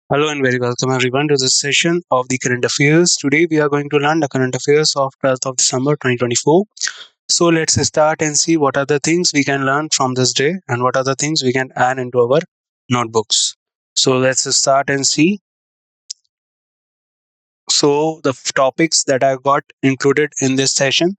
Hello and very welcome everyone to this session of the current affairs. Today we are going to learn the current affairs of 12th of December 2024. So let's start and see what are the things we can learn from this day and what are the things we can add into our notebooks. So let's start and see. So the topics that I've got included in this session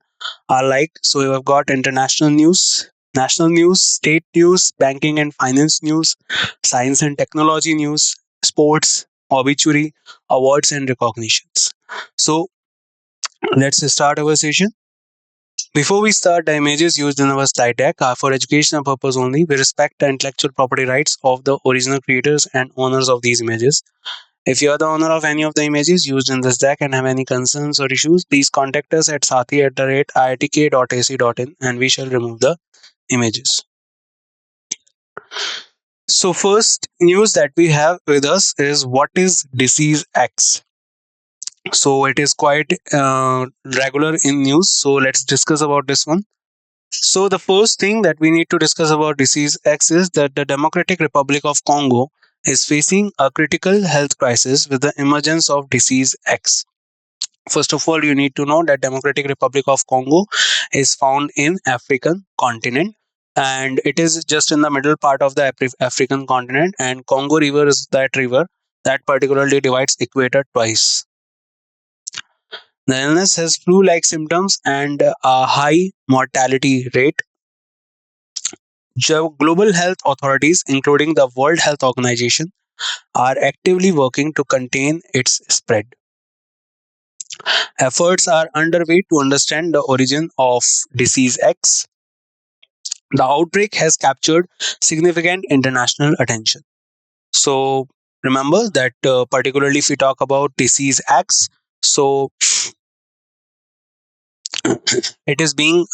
are like, so you have got international news, national news, state news, banking and finance news, science and technology news, sports, obituary, awards and recognitions. So let's start our session. Before we start, the images used in our slide deck are for educational purpose only. We respect the intellectual property rights of the original creators and owners of these images. If you are the owner of any of the images used in this deck and have any concerns or issues, please contact us at sathi@iitk.ac.in and we shall remove the images. So, first news that we have with us is what is disease X? So, it is quite regular in news. So, let's discuss about this one. So, the first thing that we need to discuss about disease X is that the Democratic Republic of Congo is facing a critical health crisis with the emergence of disease X. First of all, you need to know that Democratic Republic of Congo is found in African continent and it is just in the middle part of the African continent, and Congo River is that river that particularly divides equator twice. The illness has flu-like symptoms and a high mortality rate. Global health authorities, including the World Health Organization, are actively working to contain its spread. Efforts are underway to understand the origin of disease X. The outbreak has captured significant international attention. So, remember that particularly if we talk about disease X, so it is being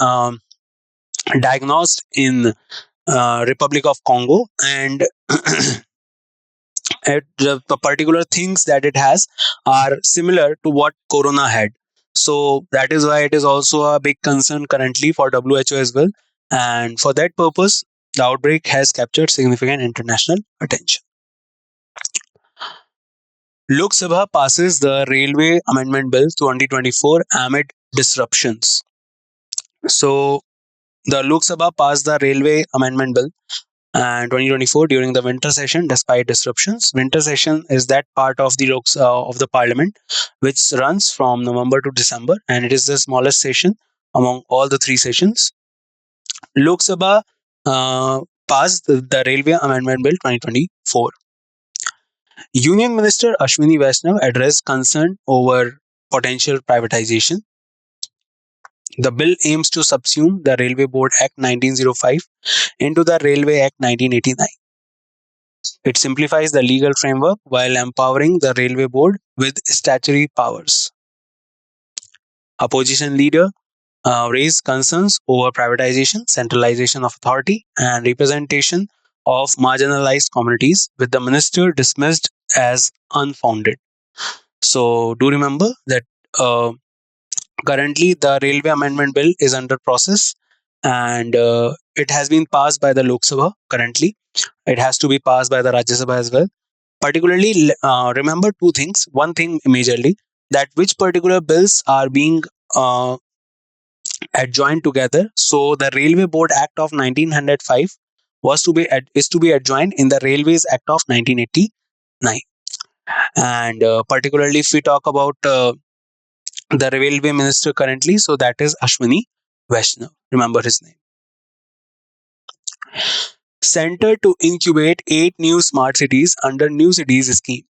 diagnosed in Republic of Congo, and the particular things that it has are similar to what Corona had. So that is why it is also a big concern currently for WHO as well. And for that purpose, the outbreak has captured significant international attention. Lok Sabha passes the Railway Amendment Bill 2024 amid disruptions. So the Lok Sabha passed the Railway Amendment Bill and 2024 during the winter session despite disruptions. Winter session is that part of the of the parliament which runs from November to December, and it is the smallest session among all the three sessions. Lok Sabha passed the Railway Amendment Bill 2024. Union Minister Ashwini Vaishnav addressed concern over potential privatization. The bill aims to subsume the Railway Board Act 1905 into the Railway Act 1989. It simplifies the legal framework while empowering the Railway Board with statutory powers. Opposition leader raised concerns over privatization, centralization of authority, and representation of marginalized communities, with the minister dismissed as unfounded. So, do remember that currently the Railway Amendment Bill is under process, and it has been passed by the Lok Sabha currently. It has to be passed by the Rajya Sabha as well. Particularly, remember two things. One thing majorly, that which particular bills are being adjoined together. So the Railway Board Act of 1905 was to be is to be adjoined in the Railways Act of 1989. And particularly if we talk about the railway minister currently, so that is Ashwini Vaishnav. Remember his name. Center to incubate 8 new smart cities under New Cities scheme.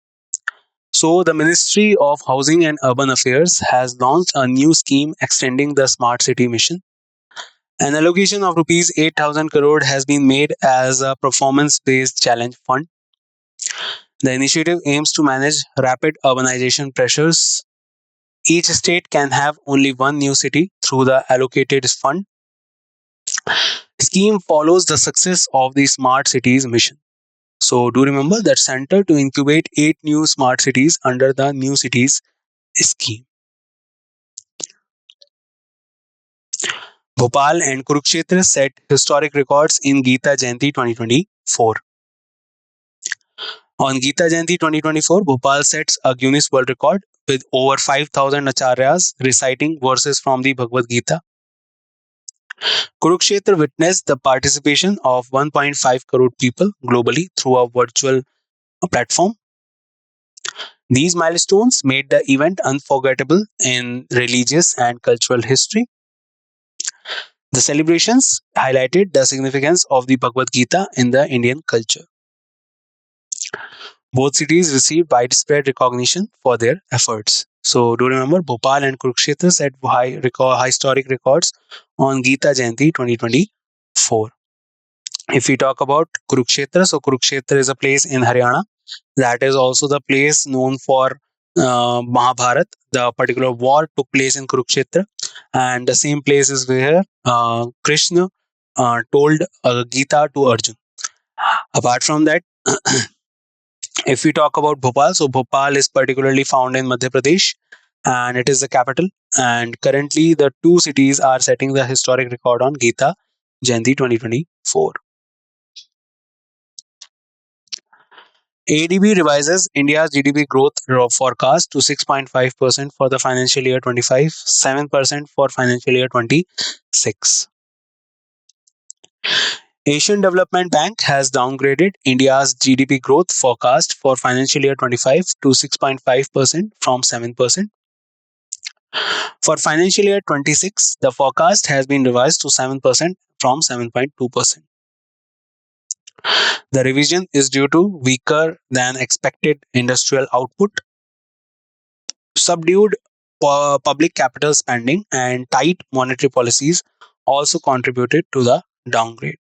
So, the Ministry of Housing and Urban Affairs has launched a new scheme extending the Smart City mission. An allocation of rupees 8,000 crore has been made as a performance-based challenge fund. The initiative aims to manage rapid urbanization pressures. Each state can have only one new city through the allocated fund. Scheme follows the success of the Smart Cities mission. So, do remember that center to incubate 8 new smart cities under the New Cities scheme. Bhopal and Kurukshetra set historic records in Geeta Jayanti 2024. On Gita Jayanti 2024, Bhopal sets a Guinness World Record with over 5,000 acharyas reciting verses from the Bhagavad Gita. Kurukshetra witnessed the participation of 1.5 crore people globally through a virtual platform. These milestones made the event unforgettable in religious and cultural history. The celebrations highlighted the significance of the Bhagavad Gita in the Indian culture. Both cities received widespread recognition for their efforts. So, do remember Bhopal and Kurukshetra set high historic records on Gita Jayanti 2024. If we talk about Kurukshetra, so Kurukshetra is a place in Haryana. That is also the place known for Mahabharat. The particular war took place in Kurukshetra, and the same place is where Krishna told Gita to Arjun. Apart from that, if we talk about Bhopal, so Bhopal is particularly found in Madhya Pradesh, and it is the capital. And currently, the two cities are setting the historic record on Gita Jayanti 2024. ADB revises India's GDP growth forecast to 6.5% for the financial year 25, 7% for financial year 26. Asian Development Bank has downgraded India's GDP growth forecast for financial year 25 to 6.5% from 7%. For financial year 26, the forecast has been revised to 7% from 7.2%. The revision is due to weaker than expected industrial output, subdued public capital spending, and tight monetary policies also contributed to the downgrade.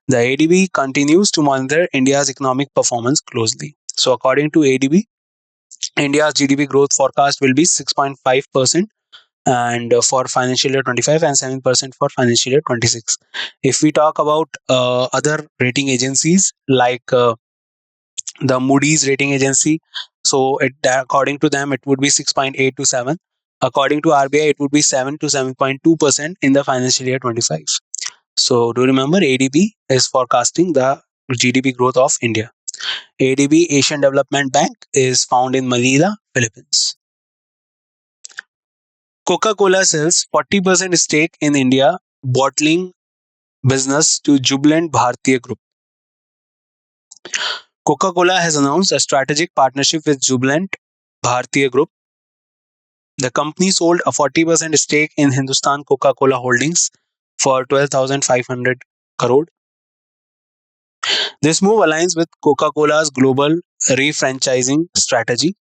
The ADB continues to monitor India's economic performance closely. So, according to ADB, India's GDP growth forecast will be 6.5% and for financial year 25 and 7% for financial year 26. If we talk about other rating agencies like the Moody's rating agency, so according to them it would be 6.8 to 7. According to RBI, it would be 7 to 7.2% in the financial year 25. So do remember, ADB is forecasting the GDP growth of India. ADB, Asian Development Bank, is found in Manila, Philippines. Coca-Cola sells 40% stake in India bottling business to Jubilant Bhartiya Group. Coca-Cola has announced a strategic partnership with Jubilant Bhartiya Group. The company sold a 40% stake in Hindustan Coca-Cola Holdings for 12,500 crore. This move aligns with Coca-Cola's global refranchising strategy.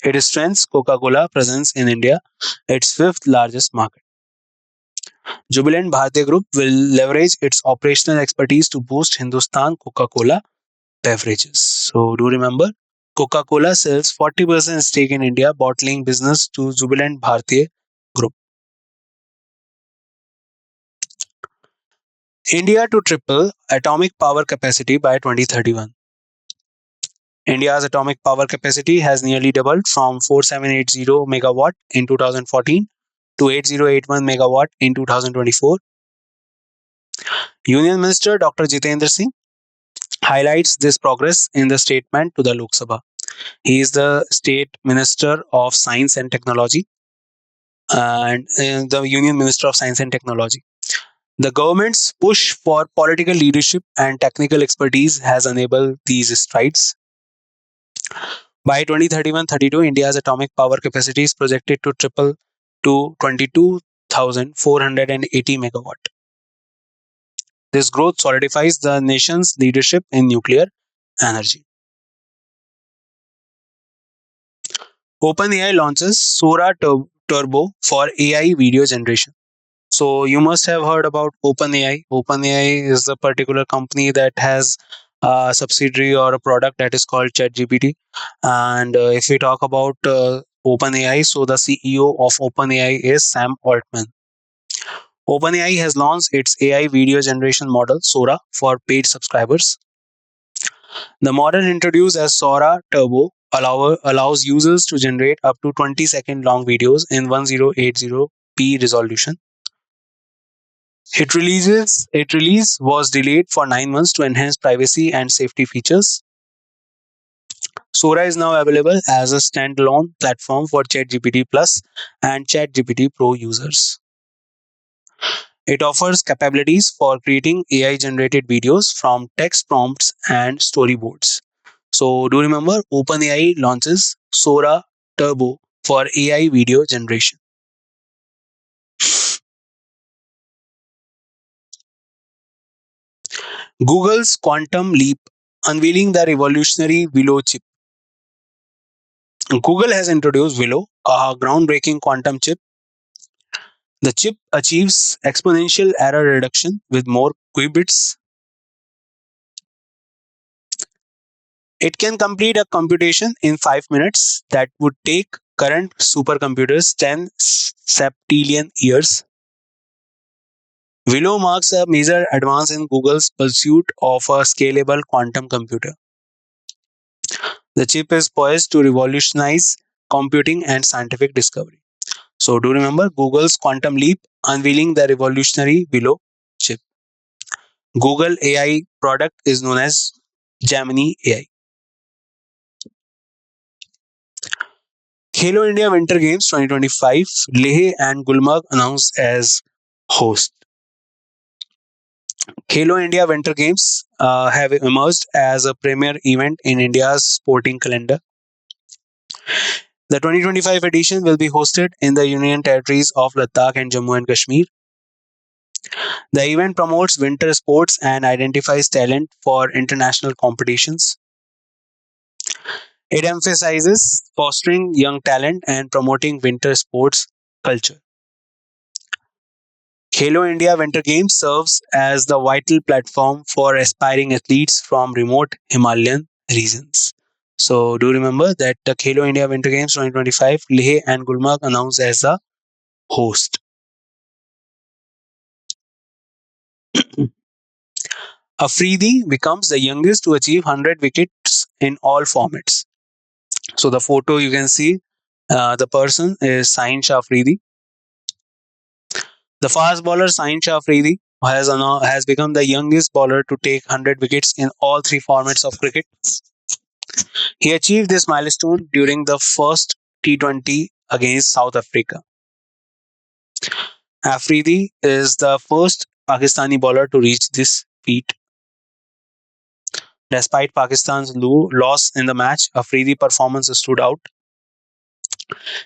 It strengthens Coca-Cola presence in India, its fifth largest market. Jubilant Bhartiya Group will leverage its operational expertise to boost Hindustan Coca-Cola beverages. So do remember, Coca-Cola sells 40% stake in India bottling business to Jubilant Bhartiya Group. India to triple atomic power capacity by 2031. India's atomic power capacity has nearly doubled from 4780 megawatt in 2014 to 8081 megawatt in 2024. Union Minister Dr. Jitendra Singh highlights this progress in the statement to the Lok Sabha. He is the State Minister of Science and Technology and the Union Minister of Science and Technology. The government's push for political leadership and technical expertise has enabled these strides. By 2031-32, India's atomic power capacity is projected to triple to 22,480 megawatt. This growth solidifies the nation's leadership in nuclear energy. OpenAI launches Sora Turbo for AI video generation. So you must have heard about OpenAI. OpenAI is the particular company that has a subsidiary or a product that is called ChatGPT. And if we talk about OpenAI, so the CEO of OpenAI is Sam Altman. OpenAI has launched its AI video generation model Sora for paid subscribers. The model introduced as Sora Turbo allows users to generate up to 20-second long videos in 1080p resolution. Its release was delayed for 9 months to enhance privacy and safety features. Sora is now available as a standalone platform for ChatGPT Plus and ChatGPT Pro users. It offers capabilities for creating AI generated videos from text prompts and storyboards. So, do remember OpenAI launches Sora Turbo for AI video generation. Google's Quantum Leap unveiling the revolutionary Willow chip. Google has introduced Willow, a groundbreaking quantum chip. The chip achieves exponential error reduction with more qubits. It can complete a computation in 5 minutes that would take current supercomputers 10 septillion years. Willow marks a major advance in Google's pursuit of a scalable quantum computer. The chip is poised to revolutionize computing and scientific discovery. So, do remember Google's Quantum Leap unveiling the revolutionary Willow chip. Google AI product is known as Gemini AI. Khelo India Winter Games 2025, Leh and Gulmarg announced as host. Khelo India Winter Games have emerged as a premier event in India's sporting calendar. The 2025 edition will be hosted in the Union Territories of Ladakh and Jammu and Kashmir. The event promotes winter sports and identifies talent for international competitions. It emphasizes fostering young talent and promoting winter sports culture. Khelo India Winter Games serves as the vital platform for aspiring athletes from remote Himalayan regions. So, do remember that the Khelo India Winter Games 2025, Leh and Gulmarg announced as the host. Afridi becomes the youngest to achieve 100 wickets in all formats. So, the photo you can see, the person is Sain Shah Afridi. The fast bowler Sain Shah Afridi has become the youngest bowler to take 100 wickets in all three formats of cricket. He achieved this milestone during the first T20 against South Africa. Afridi is the first Pakistani bowler to reach this feat. Despite Pakistan's loss in the match, Afridi's performance stood out.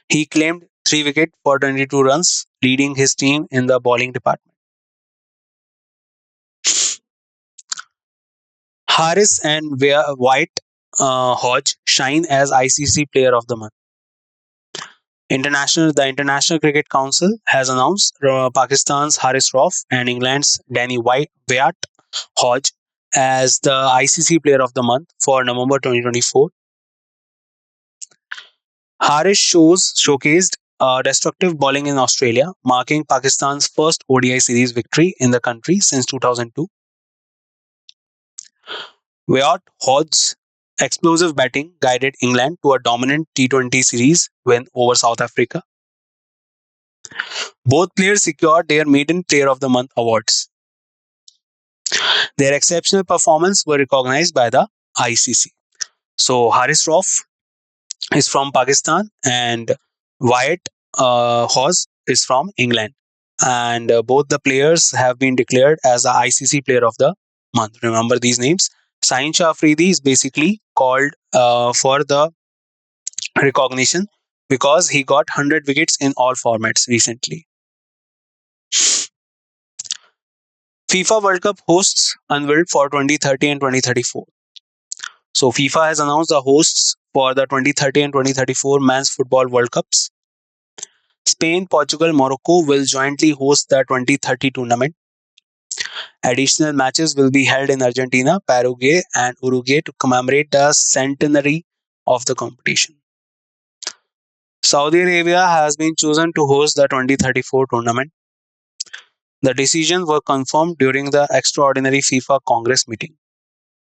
He claimed 3 wickets for 22 runs, leading his team in the bowling department. Harris and White Hodge shine as ICC Player of the Month. The International Cricket Council has announced Pakistan's Haris Rauf and England's Danny Wyatt Hodge as the ICC Player of the Month for November 2024. Haris showcased destructive bowling in Australia, marking Pakistan's first ODI series victory in the country since 2002. Wyatt Hodge's explosive batting guided England to a dominant T20 series win over South Africa. Both players secured their maiden Player of the Month awards. Their exceptional performance were recognized by the ICC. So Haris Rauf is from Pakistan and Wyatt Hawes is from England. And both the players have been declared as the ICC Player of the Month. Remember these names. Sain Shah Afridi is basically called for the recognition because he got 100 wickets in all formats recently. FIFA World Cup hosts unveiled for 2030 and 2034. So FIFA has announced the hosts for the 2030 and 2034 Men's Football World Cups. Spain, Portugal, Morocco will jointly host the 2030 tournament. Additional matches will be held in Argentina, Paraguay, and Uruguay to commemorate the centenary of the competition. Saudi Arabia has been chosen to host the 2034 tournament. The decisions were confirmed during the extraordinary FIFA Congress meeting.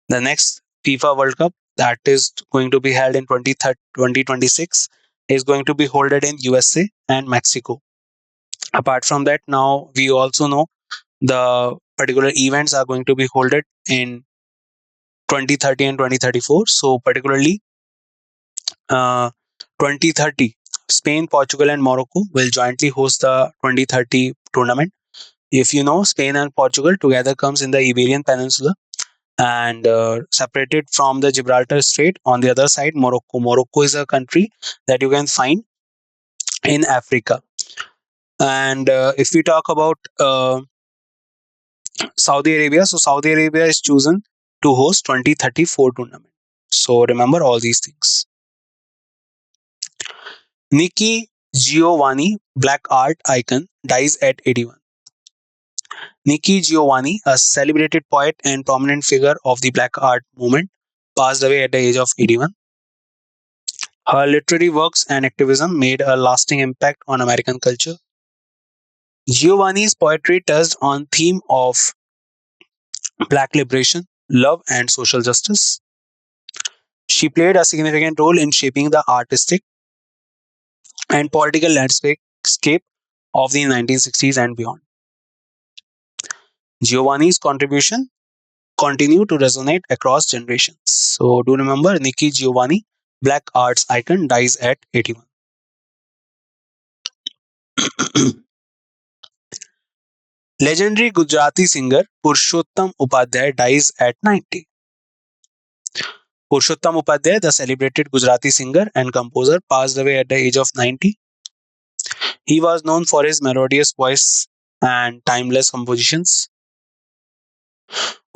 The next FIFA World Cup that is going to be held in 2026 is going to be held in USA and Mexico. Apart from that, now we also know The particular events are going to be held in 2030 and 2034. So, particularly uh, 2030, Spain, Portugal, and Morocco will jointly host the 2030 tournament. If you know, Spain and Portugal together comes in the Iberian Peninsula and separated from the Gibraltar Strait. On the other side, Morocco. Morocco is a country that you can find in Africa. And if we talk about Saudi Arabia, so Saudi Arabia is chosen to host 2034 tournament. So remember all these things. Nikki Giovanni, black art icon, dies at 81. Nikki Giovanni, a celebrated poet and prominent figure of the black art movement, passed away at the age of 81. Her literary works and activism made a lasting impact on American culture. Giovanni's poetry touched on theme of black liberation, love, and social justice. She played a significant role in shaping the artistic and political landscape of the 1960s and beyond. Giovanni's contribution continue to resonate across generations. So do remember Nikki Giovanni, black arts icon, dies at 81. Legendary Gujarati singer Purushottam Upadhyay dies at 90. Purushottam Upadhyay, the celebrated Gujarati singer and composer, passed away at the age of 90. He was known for his melodious voice and timeless compositions.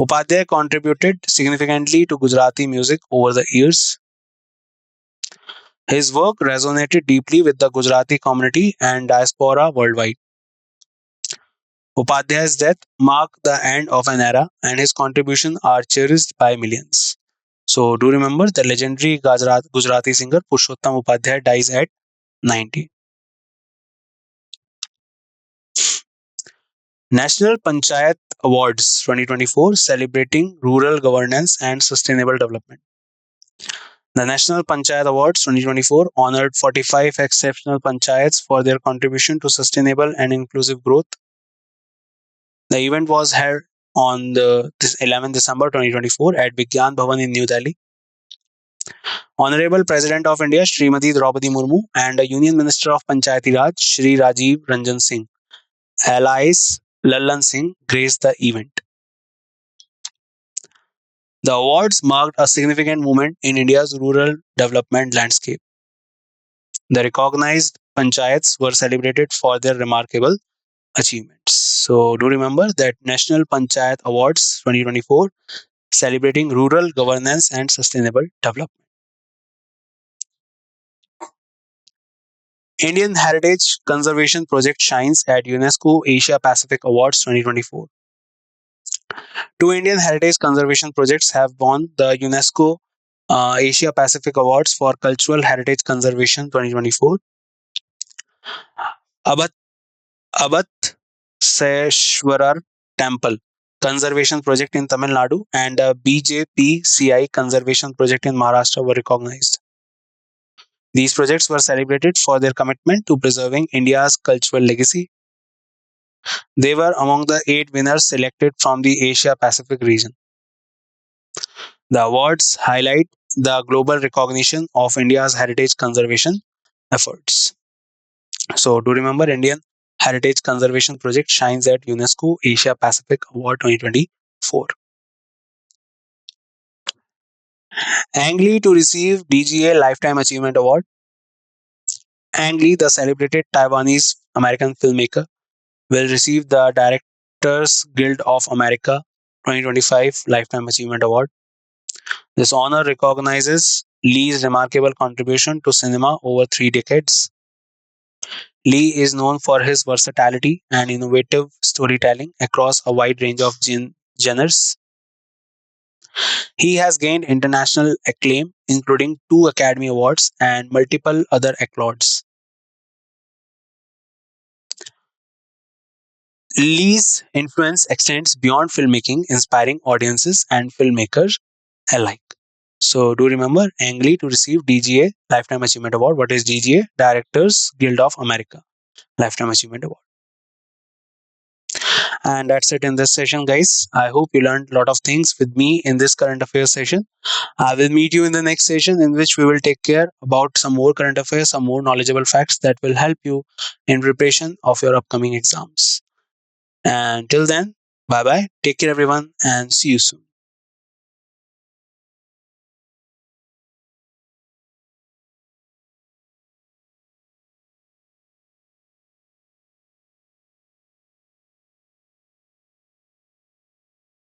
Upadhyay contributed significantly to Gujarati music over the years. His work resonated deeply with the Gujarati community and diaspora worldwide. Upadhyay's death marked the end of an era, and his contributions are cherished by millions. So, do remember the legendary Gujarati singer Purushottam Upadhyay dies at 90. National Panchayat Awards 2024 celebrating rural governance and sustainable development. The National Panchayat Awards 2024 honored 45 exceptional panchayats for their contribution to sustainable and inclusive growth. The event was held on this 11th December 2024 at Vigyan Bhavan in New Delhi. Honorable President of India Srimati Draupadi Murmu and the Union Minister of Panchayati Raj Shri Rajiv Ranjan Singh alias Lallan Singh graced the event. The awards marked a significant moment in India's rural development landscape. The recognized panchayats were celebrated for their remarkable achievements. So, do remember that National Panchayat Awards 2024 celebrating rural governance and sustainable development. Indian Heritage Conservation Project shines at UNESCO Asia Pacific Awards 2024. Two Indian heritage conservation projects have won the UNESCO Asia Pacific Awards for Cultural Heritage Conservation 2024. Abat Abat Seshwarar Temple Conservation Project in Tamil Nadu and the BJPCI Conservation Project in Maharashtra were recognized. These projects were celebrated for their commitment to preserving India's cultural legacy. They were among the 8 winners selected from the Asia Pacific region. The awards highlight the global recognition of India's heritage conservation efforts. So, do remember Indian Heritage Conservation Project shines at UNESCO Asia Pacific Award 2024. Ang Lee to receive DGA Lifetime Achievement Award. Ang Lee, the celebrated Taiwanese American filmmaker, will receive the Directors Guild of America 2025 Lifetime Achievement Award. This honor recognizes Lee's remarkable contribution to cinema over 3 decades. Lee is known for his versatility and innovative storytelling across a wide range of genres. He has gained international acclaim, including 2 Academy Awards and multiple other accolades. Lee's influence extends beyond filmmaking, inspiring audiences and filmmakers alike. So, do remember Ang Lee to receive DGA Lifetime Achievement Award. What is DGA? Directors Guild of America Lifetime Achievement Award. And that's it in this session, guys. I hope you learned a lot of things with me in this current affairs session. I will meet you in the next session in which we will take care about some more current affairs, some more knowledgeable facts that will help you in preparation of your upcoming exams. And till then, bye bye. Take care, everyone, and see you soon.